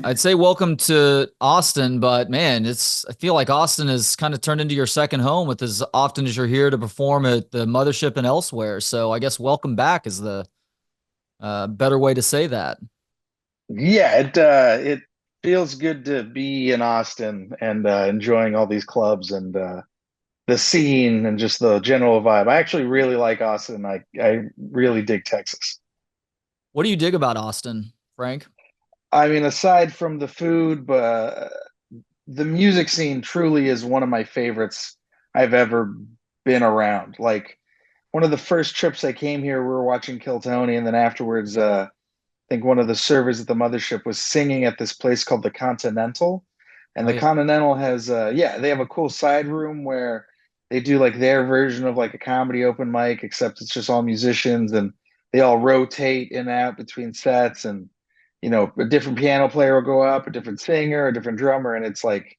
I'd say welcome to Austin, but man, I feel like Austin has kind of turned into your second home with as often as you're here to perform at the Mothership and elsewhere. So I guess welcome back is the better way to say that. Yeah, it feels good to be in Austin and enjoying all these clubs and the scene and just the general vibe. I actually really like Austin. I really dig Texas. What do you dig about Austin, Frank? I mean, aside from the food, but the music scene truly is one of my favorites I've ever been around. Like one of the first trips I came here, we were watching Kill Tony, and then afterwards, I think one of the servers at the mothership was singing at this place called the Continental. And Oh the yeah. Continental has yeah, they have a cool side room where they do like their version of like a comedy open mic, except it's just all musicians and they all rotate in and out between sets and a different piano player will go up, a different singer, a different drummer, and it's like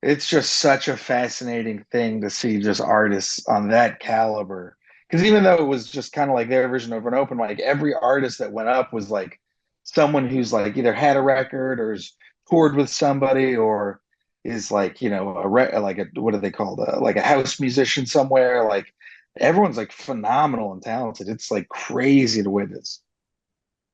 it's just such a fascinating thing to see just artists on that caliber. Because even though it was just kind of like their version of an open mic, every artist that went up was like someone who's like either had a record or is toured with somebody or is like like a what are they called like a house musician somewhere. Like everyone's like phenomenal and talented. It's like crazy to witness.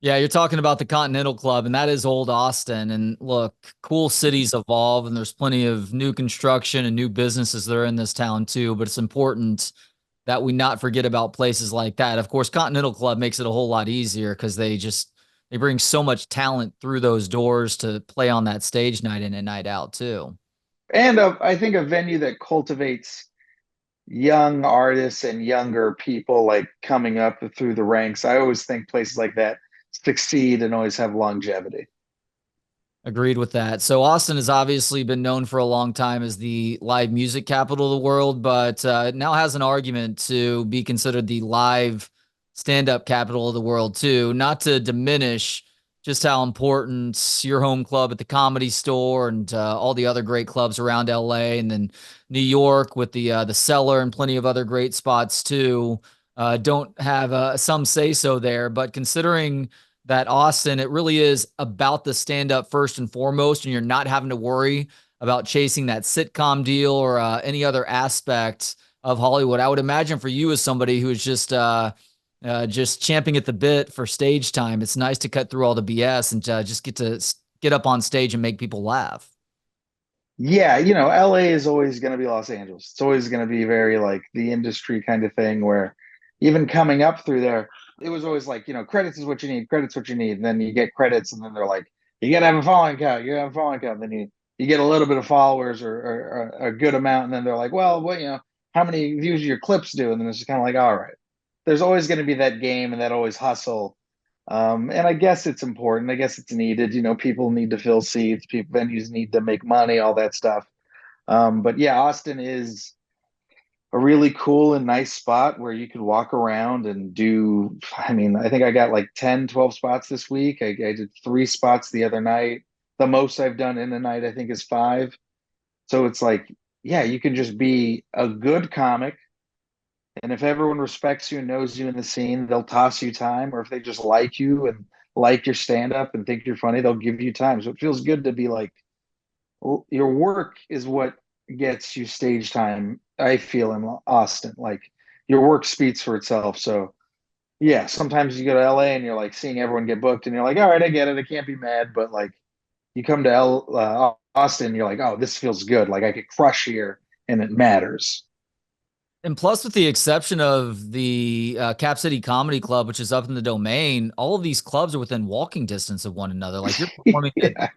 Yeah, you're talking about the Continental Club, and that is old Austin. And look, cool cities evolve, and there's plenty of new construction and new businesses that are in this town too. But it's important that we not forget about places like that. Of course, Continental Club makes it a whole lot easier because they bring so much talent through those doors to play on that stage night in and night out too. And I think a venue that cultivates young artists and younger people like coming up through the ranks. I always think places like that succeed and always have longevity. Agreed with that. So Austin has obviously been known for a long time as the live music capital of the world, but it now has an argument to be considered the live stand-up capital of the world too. Not to diminish just how important your home club at the Comedy Store and all the other great clubs around LA, and then New York with the Cellar and plenty of other great spots too. Don't have some say so there, but considering that Austin, it really is about the stand up first and foremost, and you're not having to worry about chasing that sitcom deal or any other aspect of Hollywood. I would imagine for you as somebody who is just champing at the bit for stage time, it's nice to cut through all the BS and just get up on stage and make people laugh. Yeah, LA is always going to be Los Angeles. It's always going to be very like the industry kind of thing where even coming up through there, it was always like, credits is what you need, credits what you need. And then you get credits and then they're like, you got to have a following count, you got to have a following count. And then you get a little bit of followers or a good amount. And then they're like, well, what, how many views do your clips do? And then it's just kind of like, all right, there's always going to be that game and that always hustle. And I guess it's important. I guess it's needed. People need to fill seats. People, venues need to make money, all that stuff. But yeah, Austin is a really cool and nice spot where you could walk around and do. I mean, I think I got like 10, 12 spots this week. I did 3 spots the other night. The most I've done in a night, I think, is 5. So it's like, yeah, you can just be a good comic and if everyone respects you and knows you in the scene, they'll toss you time. Or if they just like you and like your stand up and think you're funny, they'll give you time. So it feels good to be like, well, your work is what gets you stage time. I feel in Austin, like your work speaks for itself. So yeah, sometimes you go to LA and you're like seeing everyone get booked and you're like, all right, I get it. I can't be mad. But like you come to Austin, you're like, oh, this feels good. Like I could crush here and it matters. And plus, with the exception of the Cap City Comedy Club, which is up in the Domain, all of these clubs are within walking distance of one another. Like Yeah.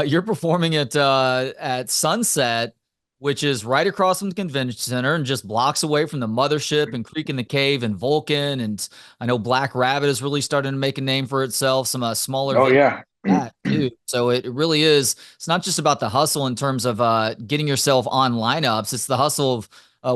you're performing at Sunset, which is right across from the convention center and just blocks away from the Mothership and Creek in the Cave and Vulcan. And I know Black Rabbit is really starting to make a name for itself. Some smaller Oh venues yeah. that too. So it really is. It's not just about the hustle in terms of getting yourself on lineups. It's the hustle of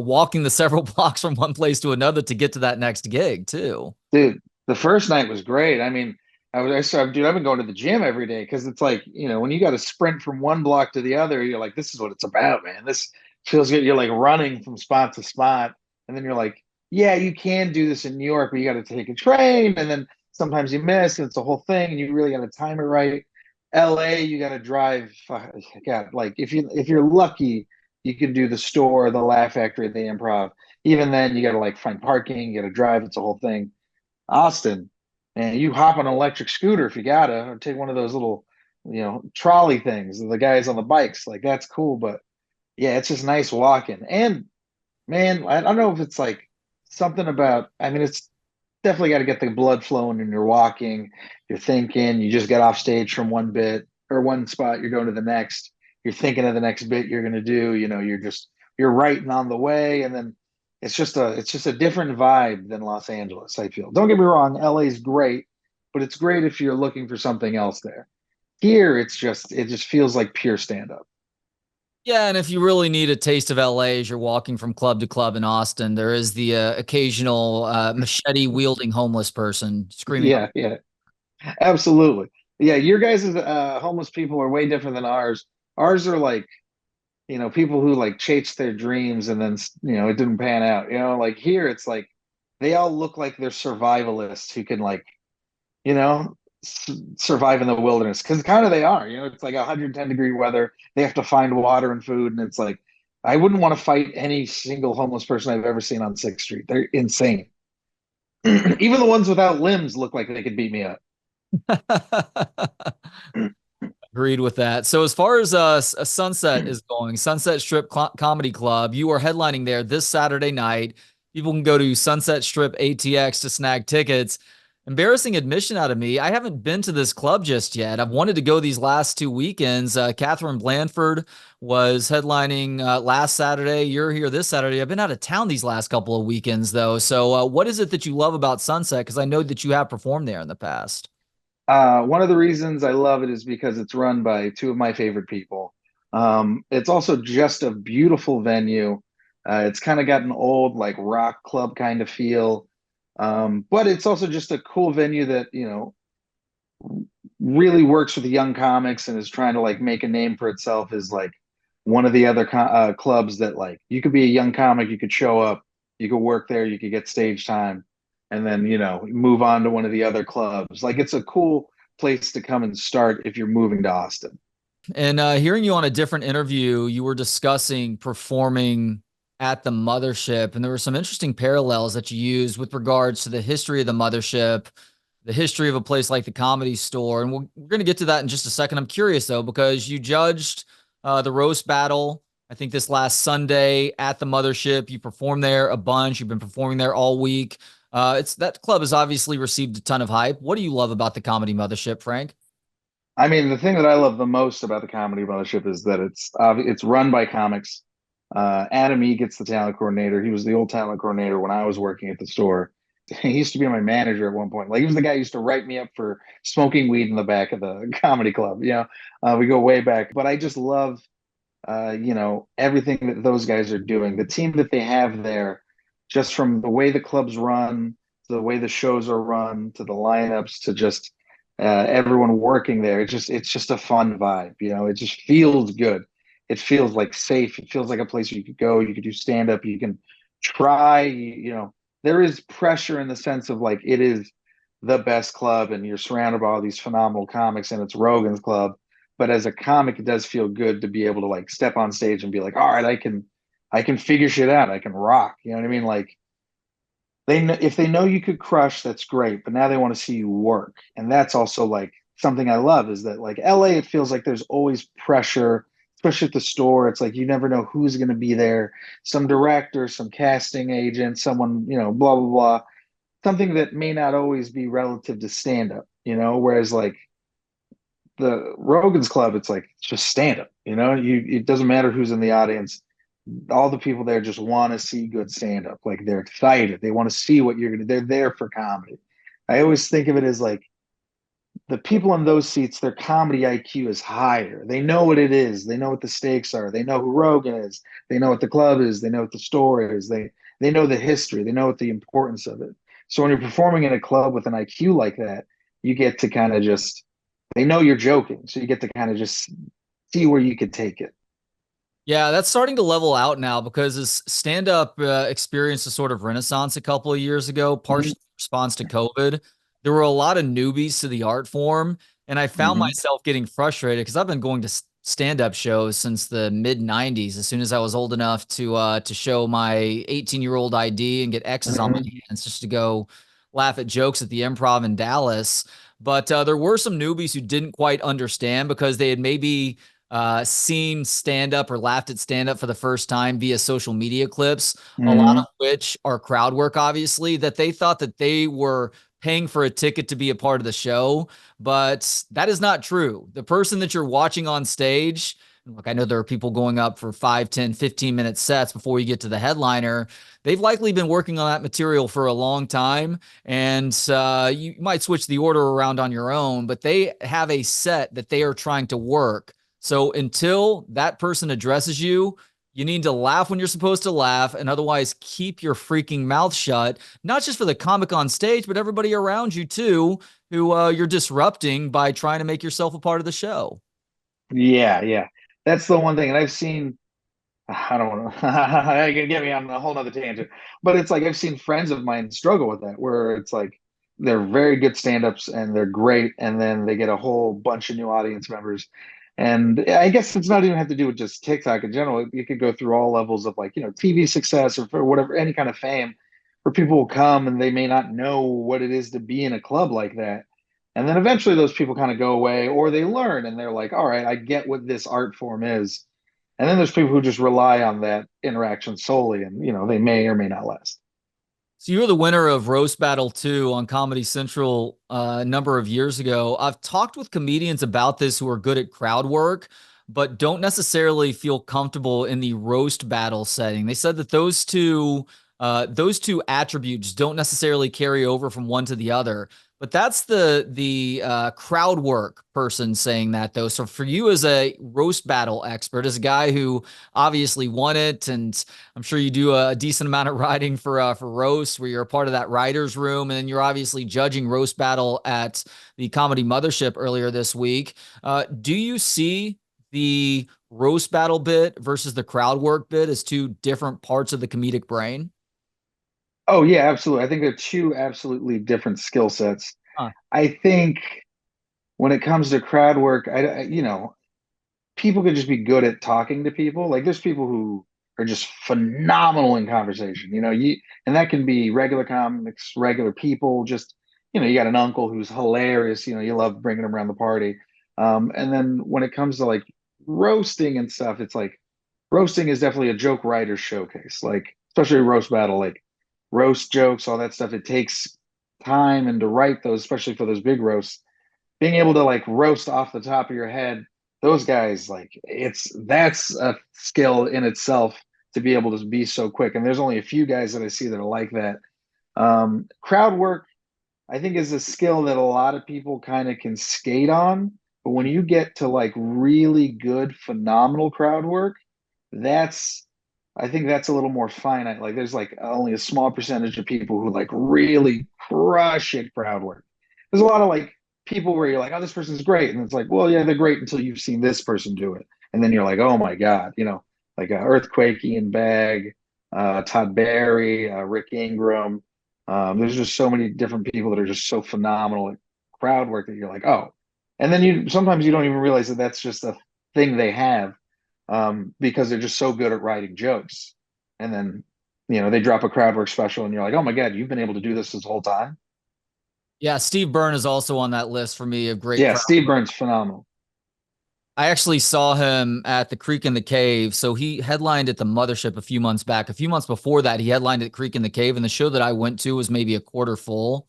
walking the several blocks from one place to another to get to that next gig too. Dude, the first night was great. I mean, dude, I've been going to the gym every day because it's like, when you got to sprint from one block to the other, you're like, this is what it's about, man. This feels good. You're like running from spot to spot. And then you're like, yeah, you can do this in New York, but you got to take a train. And then sometimes you miss, and it's a whole thing, and you really got to time it right. LA, you got to drive. God, like if you're lucky, you can do the store, the Laugh Factory, the Improv. Even then, you got to like find parking, you got to drive. It's a whole thing. Austin, and you hop on an electric scooter if you gotta, or take one of those little, trolley things. The guys on the bikes, like that's cool. But yeah, it's just nice walking. And man, I don't know if it's like something about. I mean, it's definitely got to get the blood flowing and you're walking, you're thinking, you just get off stage from one bit or one spot, you're going to the next, you're thinking of the next bit you're going to do, you're writing on the way. And then it's just a different vibe than Los Angeles, I feel. Don't get me wrong, LA is great, but it's great if you're looking for something else there. Here it just feels like pure stand up. Yeah, and if you really need a taste of LA as you're walking from club to club in Austin, there is the occasional machete wielding homeless person screaming. Yeah, yeah, absolutely. Yeah, your guys' homeless people are way different than ours. Ours are like, people who like chase their dreams and then, it didn't pan out. Like here, it's like they all look like they're survivalists who can like, you know, survive in the wilderness because kind of they are. It's like 110-degree weather. They have to find water and food, and it's like I wouldn't want to fight any single homeless person I've ever seen on Sixth Street. They're insane. Even the ones without limbs look like they could beat me up. Agreed with that. So as far as Sunset is going, Sunset Strip Comedy Club, you are headlining there this Saturday night. People can go to Sunset Strip ATX to snag tickets. Embarrassing admission out of me. I haven't been to this club just yet. I've wanted to go these last 2 weekends. Catherine Blandford was headlining last Saturday. You're here this Saturday. I've been out of town these last couple of weekends, though. So, what is it that you love about Sunset? Because I know that you have performed there in the past. One of the reasons I love it is because it's run by two of my favorite people. It's also just a beautiful venue. It's kind of got an old like rock club kind of feel, but it's also just a cool venue that really works with the young comics and is trying to like make a name for itself as like one of the other clubs that like you could be a young comic, you could show up, you could work there, you could get stage time, and then move on to one of the other clubs. Like it's a cool place to come and start if you're moving to Austin. And hearing you on a different interview, you were discussing performing at the Mothership, and there were some interesting parallels that you used with regards to the history of the Mothership, the history of a place like the Comedy Store. And we're going to get to that in just a second. I'm curious, though, because you judged the roast battle, I think this last Sunday at the Mothership. You performed there a bunch. You've been performing there all week. It's that club has obviously received a ton of hype. What do you love about the Comedy Mothership, Frank? I mean, the thing that I love the most about the Comedy Mothership is that it's run by comics. Adam E gets the talent coordinator. He was the old talent coordinator when I was working at the store. He used to be my manager at one point. Like he was the guy who used to write me up for smoking weed in the back of the comedy club. We go way back. But I just love everything that those guys are doing. The team that they have there, just from the way the clubs run, to the way the shows are run, to the lineups, to just everyone working there. It's just a fun vibe. It just feels good. It feels like safe. It feels like a place where you could go. You could do stand up. You can try. There is pressure in the sense of like it is the best club, and you're surrounded by all these phenomenal comics, and it's Rogan's club. But as a comic, it does feel good to be able to like step on stage and be like, all right, I can figure shit out. I can rock. You know what I mean? Like if they know you could crush, that's great. But now they want to see you work, and that's also like something I love is that like LA, it feels like there's always pressure, especially at the store. It's like you never know who's going to be there. Some director, some casting agent, someone blah blah blah. Something that may not always be relative to stand up. Whereas like the Rogan's Club, it's just stand up. It doesn't matter who's in the audience. All the people there just want to see good stand up. Like they're excited. They want to see what you're gonna. They're there for comedy. I always think of it as like the people in those seats, their comedy IQ is higher. They know what it is. They know what the stakes are. They know who Rogan is. They know what the club is. They know what the store is. They know the history. They know what the importance of it. So when you're performing in a club with an IQ like that, you get to kind of just they know you're joking, so you get to kind of just see where you could take it. Yeah, that's starting to level out now because as stand up experienced a sort of renaissance a couple of years ago, partially in response to COVID. there were a lot of newbies to the art form, and I found Hmm. myself getting frustrated because I've been going to stand-up shows since the mid 90s, as soon as I was old enough to show my 18-year-old ID and get X's on my Hmm. hands just to go laugh at jokes at the Improv in Dallas. But there were some newbies who didn't quite understand because they had maybe seen stand up or laughed at stand up for the first time via social media clips, a lot of Hmm. which are crowd work, obviously, that they thought that they were paying for a ticket to be a part of the show. But that is not true. The person that you're watching on stage, look, I know there are people going up for 5, 10, 15-minute sets before you get to the headliner. They've likely been working on that material for a long time, and you might switch the order around on your own, but they have a set that they are trying to work. So until that person addresses you, you need to laugh when you're supposed to laugh, and otherwise keep your freaking mouth shut, not just for the comic on stage, but everybody around you too, who you're disrupting by trying to make yourself a part of the show. Yeah, yeah. That's the one thing. And I've seen, I don't want to, I can get me on a whole nother tangent, but it's like I've seen friends of mine struggle with that, where it's like they're very good stand-ups and they're great, and then they get a whole bunch of new audience members. And I guess it's not even have to do with just TikTok in general. You could go through all levels of like, TV success or for whatever, any kind of fame, where people will come and they may not know what it is to be in a club like that. And then eventually those people kind of go away or they learn and they're like, all right, I get what this art form is. And then there's people who just rely on that interaction solely, and they may or may not last. So you were the winner of Roast Battle 2 on Comedy Central a number of years ago. I've talked with comedians about this who are good at crowd work, but don't necessarily feel comfortable in the roast battle setting. They said that those two attributes don't necessarily carry over from one to the other. But that's the crowd work person saying that though. So for you as a roast battle expert, as a guy who obviously won it, and I'm sure you do a decent amount of writing for roast, where you're a part of that writers room, and then you're obviously judging roast battle at the Comedy Mothership earlier this week. Do you see the roast battle bit versus the crowd work bit as two different parts of the comedic brain? Oh yeah, absolutely. I think they're two absolutely different skill sets. Huh. I think when it comes to crowd work, people could just be good at talking to people. Like there's people who are just phenomenal in conversation. And that can be regular comics, regular people. Just you got an uncle who's hilarious. You love bringing him around the party. And then when it comes to like roasting and stuff, it's like roasting is definitely a joke writer's showcase. Like especially roast battle, like roast jokes, all that stuff. It takes time and to write those, especially for those big roasts, being able to like roast off the top of your head, those guys, like that's a skill in itself to be able to be so quick. And there's only a few guys that I see that are like that. Crowd work, I think, is a skill that a lot of people kind of can skate on. But when you get to like really good, phenomenal crowd work, that's I think that's a little more finite. Like there's like only a small percentage of people who like really crush it crowd work. There's a lot of like people where you're like, oh, this person's great. And it's like, well, yeah, they're great until you've seen this person do it. And then you're like, oh my God, like Earthquake, Ian Bagg, Todd Barry, Rick Ingram. There's just so many different people that are just so phenomenal at crowd work that you're like, oh. And then you sometimes you don't even realize that that's just a thing they have, because they're just so good at writing jokes. And then, they drop a crowd work special and you're like, oh my God, you've been able to do this whole time. Yeah, Steve Byrne is also on that list for me of great Yeah, crowd Steve work. Burns, phenomenal. I actually saw him at the Creek in the Cave. So he headlined at the Mothership a few months back. A few months before that, he headlined at Creek in the Cave, and the show that I went to was maybe a quarter full.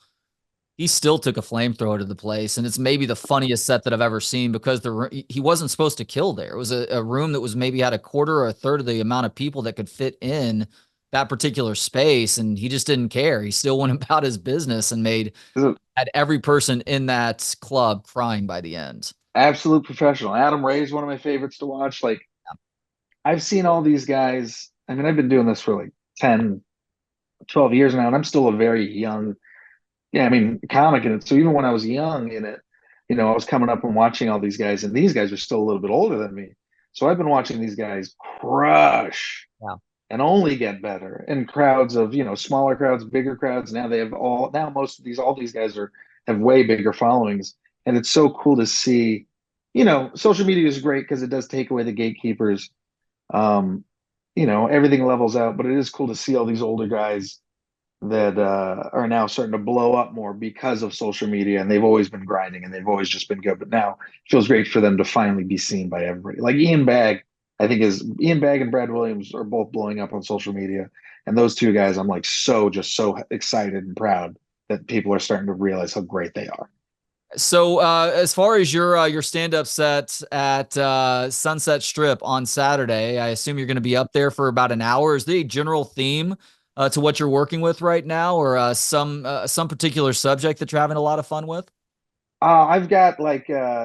He still took a flamethrower to the place, and it's maybe the funniest set that I've ever seen because he wasn't supposed to kill there. It was a room that was maybe had a quarter or a third of the amount of people that could fit in that particular space, and he just didn't care. He still went about his business and made This is had every person in that club crying by the end. an absolute professional. Adam Ray is one of my favorites to watch. Like I've seen all these guys. I mean, I've been doing this for like 10, 12 years now, and I'm still a very young, yeah, I mean, comic in it. So even when I was young in it, I was coming up and watching all these guys, and these guys are still a little bit older than me. So I've been watching these guys crush Yeah. and only get better in crowds of, smaller crowds, bigger crowds. Now they have all, now most of these, all these guys are have way bigger followings. And it's so cool to see, social media is great because it does take away the gatekeepers. Um, everything levels out, but it is cool to see all these older guys that are now starting to blow up more because of social media, and they've always been grinding and they've always just been good. But now it feels great for them to finally be seen by everybody. Like Ian Bagg, I think is Ian Bagg and Brad Williams are both blowing up on social media, and those two guys, I'm like so excited and proud that people are starting to realize how great they are. So, as far as your stand-up set at Sunset Strip on Saturday, I assume you're going to be up there for about an hour. Is there a general theme to what you're working with right now, or some particular subject that you're having a lot of fun with? I've got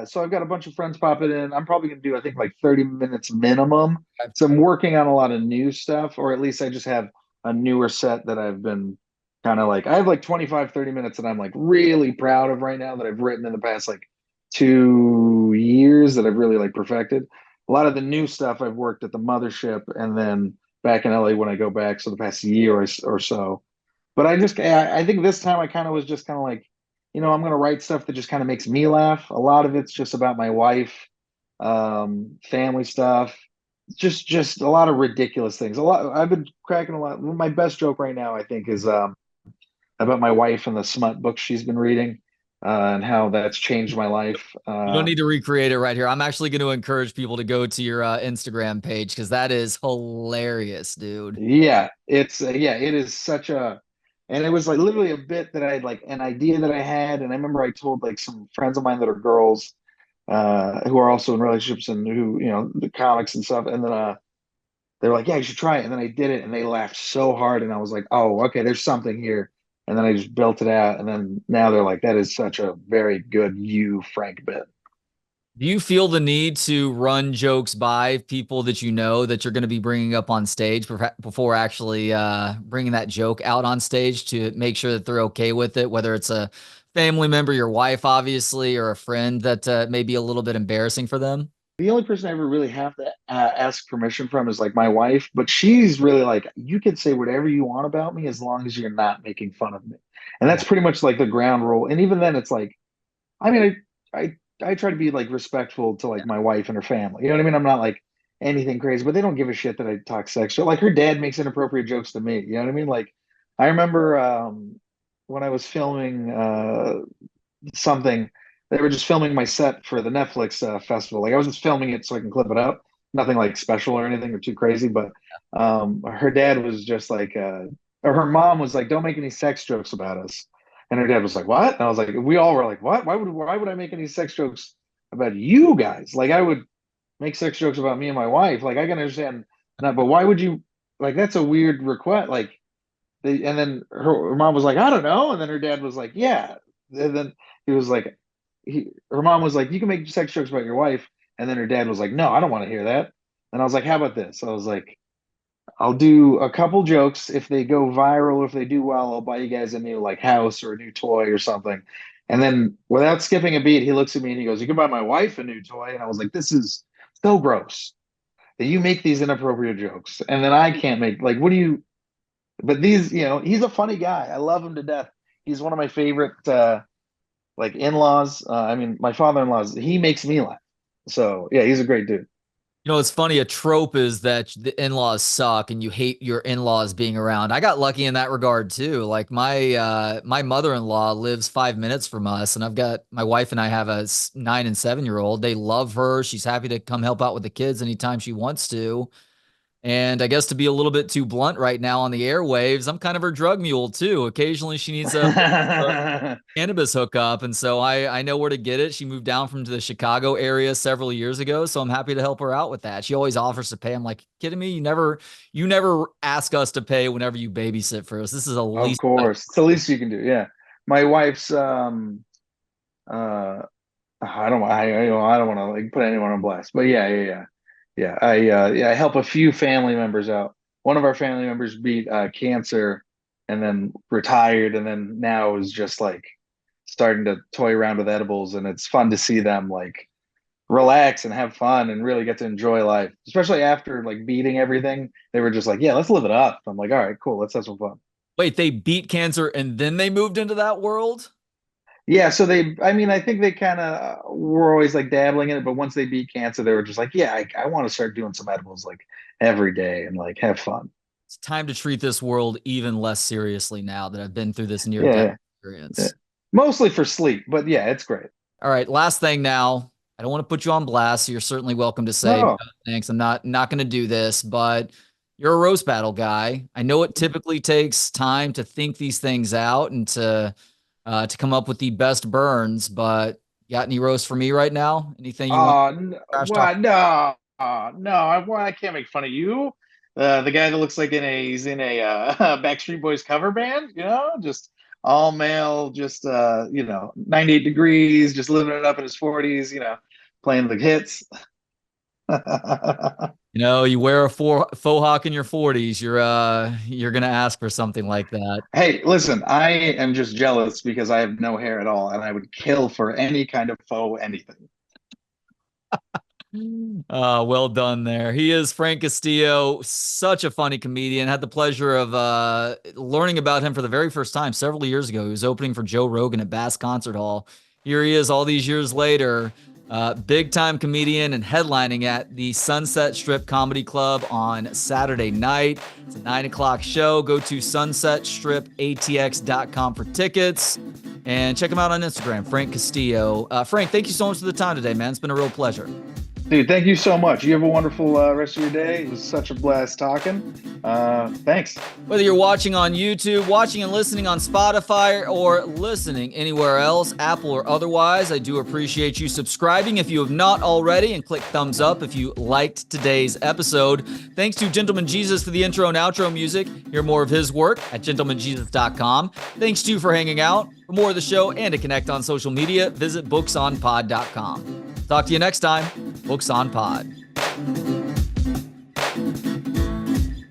so I've got a bunch of friends popping in. I'm probably gonna do, I think, like 30 minutes minimum. So I'm working on a lot of new stuff, or at least I just have a newer set that I've been kind of like, I have like 25, 30 minutes that I'm like really proud of right now that I've written in the past like 2 years that I've really like perfected. A lot of the new stuff I've worked at the Mothership and then back in LA when I go back, so the past year or so. But I think this time I kind of was just kind of like, I'm going to write stuff that just kind of makes me laugh. A lot of it's just about my wife, family stuff, just a lot of ridiculous things. A lot. I've been cracking a lot. My best joke right now, I think, is about my wife and the smut books she's been reading, and how that's changed my life. You don't need to recreate it right here. I'm actually going to encourage people to go to your Instagram page because that is hilarious, dude. Yeah, it is such a, and it was like literally a bit that I had, like an idea that I had, and I remember I told like some friends of mine that are girls, who are also in relationships and who, the comics and stuff, and then they were like, yeah, you should try it, and then I did it, and they laughed so hard, and I was like, oh, okay, there's something here, and then I just built it out, and then now they're like, that is such a very good Frank bit. Do you feel the need to run jokes by people that you know that you're going to be bringing up on stage before actually bringing that joke out on stage to make sure that they're okay with it, whether it's a family member, your wife, obviously, or a friend that may be a little bit embarrassing for them? The only person I ever really have to ask permission from is like my wife, but she's really like, you can say whatever you want about me as long as you're not making fun of me. And Yeah. that's pretty much like the ground rule. And even then, it's like, I mean, I try to be like respectful to like my wife and her family. You know what I mean? I'm not like anything crazy, but they don't give a shit that I talk sex. Like her dad makes inappropriate jokes to me. You know what I mean? Like I remember when I was filming something. They were just filming my set for the Netflix festival. Like I was just filming it so I can clip it up. Nothing like special or anything or too crazy. But her dad was just like, or her mom was like, "Don't make any sex jokes about us." And her dad was like, "What?" And I was like, "We all were like, what? Why would I make any sex jokes about you guys? Like I would make sex jokes about me and my wife. Like I can understand that, but why would you? Like that's a weird request. Like and then her mom was like, I don't know. And then her dad was like, yeah. And then he was like, her mom was like, you can make sex jokes about your wife. And then her dad was like, no, I don't want to hear that. And I was like, how about this? I was like, I'll do a couple jokes. If they go viral, if they do well, I'll buy you guys a new like house or a new toy or something. And then without skipping a beat, he looks at me and he goes, you can buy my wife a new toy. And I was like, this is so gross that you make these inappropriate jokes. And then I can't make, like, what do you, but these, he's a funny guy. I love him to death. He's one of my favorite like in-laws. I mean, my father-in-law's, he makes me laugh. So yeah, he's a great dude. You know, it's funny. A trope is that the in-laws suck and you hate your in-laws being around. I got lucky in that regard too. Like my mother-in-law lives 5 minutes from us, and I've got my wife and I have a 9 and 7 year old. They love her. She's happy to come help out with the kids anytime she wants to. And I guess to be a little bit too blunt right now on the airwaves, I'm kind of her drug mule too. Occasionally she needs a cannabis hookup, and so I know where to get it. She moved down from the Chicago area several years ago, so I'm happy to help her out with that. She always offers to pay. I'm like, kidding me? You never ask us to pay whenever you babysit for us. This is the Of least I course. It's the least you can do. Yeah. My wife's uh I don't want to like put anyone on blast. But yeah. Yeah. I help a few family members out. One of our family members beat cancer and then retired and then now is just like starting to toy around with edibles, and it's fun to see them like relax and have fun and really get to enjoy life, especially after like beating everything. They were just like, yeah, let's live it up. I'm like, all right, cool, let's have some fun. wait, they beat cancer and then they moved into that world? Yeah, so I mean, I think they kind of were always like dabbling in it, but once they beat cancer, they were just like, yeah, I want to start doing some edibles like every day and like have fun. It's time to treat this world even less seriously now that I've been through this near death Yeah, yeah. experience. Mostly for sleep, but yeah, it's great. All right, last thing now. I don't want to put you on blast. So you're certainly welcome to say No, no, thanks. I'm not going to do this, but you're a roast battle guy. I know it typically takes time to think these things out and to come up with the best burns, but you got any roast for me right now? Anything you want trash talk? what? No, no, I can't make fun of you. The guy that looks like he's in a Backstreet Boys cover band, just all male, just 98 degrees, just living it up in his 40s, playing the hits. You know, you wear a faux hawk in your 40s, you're gonna ask for something like that. Hey, listen, I am just jealous because I have no hair at all, and I would kill for any kind of faux anything. Well done there. He is Frank Castillo, such a funny comedian. Had the pleasure of learning about him for the very first time several years ago. He was opening for Joe Rogan at Bass Concert Hall. Here he is all these years later, big time comedian and headlining at the Sunset Strip Comedy Club on Saturday night. It's a 9 o'clock show. Go to sunsetstripatx.com for tickets and check him out on Instagram, Frank Castillo. Frank, thank you so much for the time today, man. It's been a real pleasure. Dude, thank you so much. You have a wonderful rest of your day. It was such a blast talking. Thanks. Whether you're watching on YouTube, watching and listening on Spotify, or listening anywhere else, Apple or otherwise, I do appreciate you subscribing if you have not already, and click thumbs up if you liked today's episode. Thanks to Gentleman Jesus for the intro and outro music. Hear more of his work at gentlemanjesus.com. Thanks to you for hanging out. For more of the show and to connect on social media, visit booksonpod.com. Talk to you next time. Books on Pod.